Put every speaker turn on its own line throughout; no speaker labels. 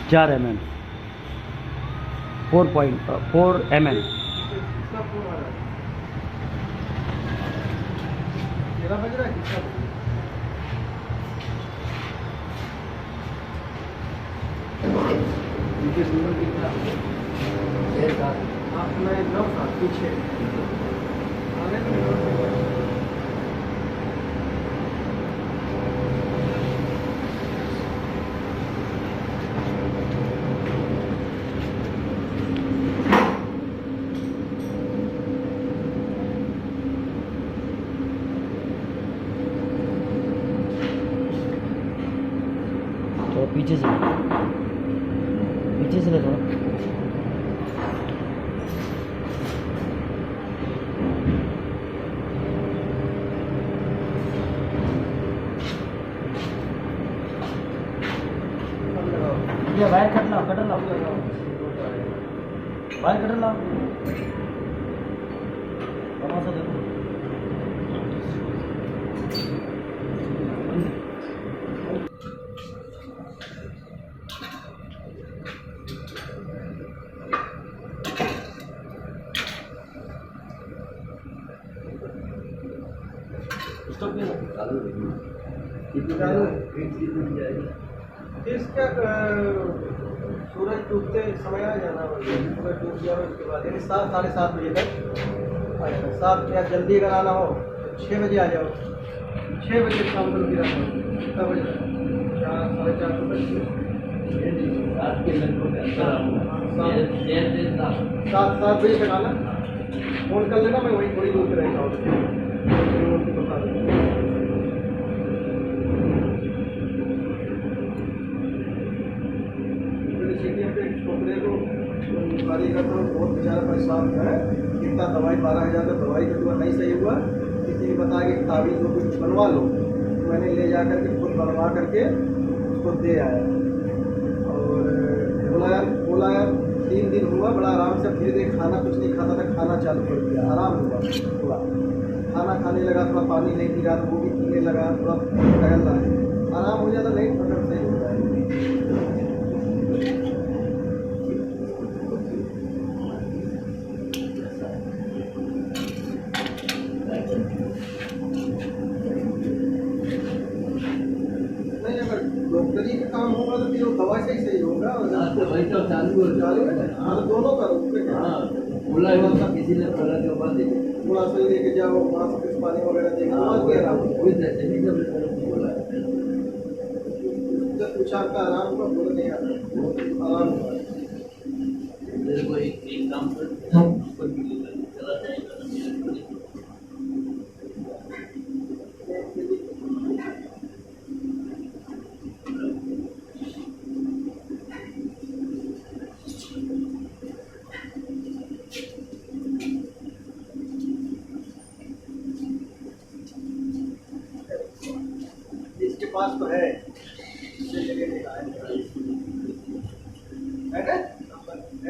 4 mm, 4 mm।
पीछे
थोड़ा पीछे से ले थोड़ा। ये वायर कट लाओ वायर कट लाओ। तमाशा देखो।
इसका सूरज डूबते समय आ जाना, सूरज डूब गया उसके बाद यानी 7-7:30 बजे तक आ जाना। 7 या जल्दी अगर आना हो तो 6 बजे आ जाओ। 6 बजे शाम को गिरा कितना बजे 4-4:30 बजे रात के लगभग 7 बजे तक आना। फोन कर लेना, मैं वहीं थोड़ी दूर पे रहता हूँ। बता दूँ छोकरे को कारीगर तो बहुत बेचारा परेशान है। कितना दवाई 12,000 का दवाई का जो नहीं सही हुआ, किसी बता के ताबीज को कुछ बनवा लो। मैंने ले जा करके खुद बनवा करके उसको दे आया और बोला 3 दिन हुआ बड़ा आराम से। धीरे धीरे खाना कुछ नहीं खाता था, खाना चालू कर दिया, आराम हुआ थोड़ा। खाना खाने लगा, थोड़ा पानी नहीं पी रहा था, वो भी पीने लगा, थोड़ा टहल रहा है, आराम हो जाता। नहीं फटक सही होता है। डॉक्टरी का काम होगा तो फिर वो दवा से ही सही होगा। और
वही तो चालू है
हाँ, दोनों का
बोला किसी ने बोला के बाद
थोड़ा सा लेके जाओ, वहाँ से कुछ पानी वगैरह देगा, जब कुछ आपका आराम हुआ बोल नहीं आता, आराम हुआ।
एक काम कर चला जाएगा।
5 तो है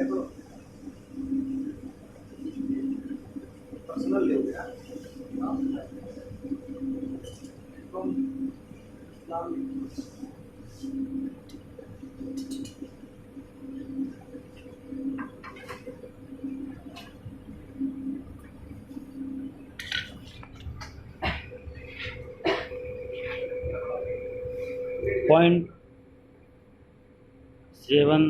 तो पर्सनल ले गया
.7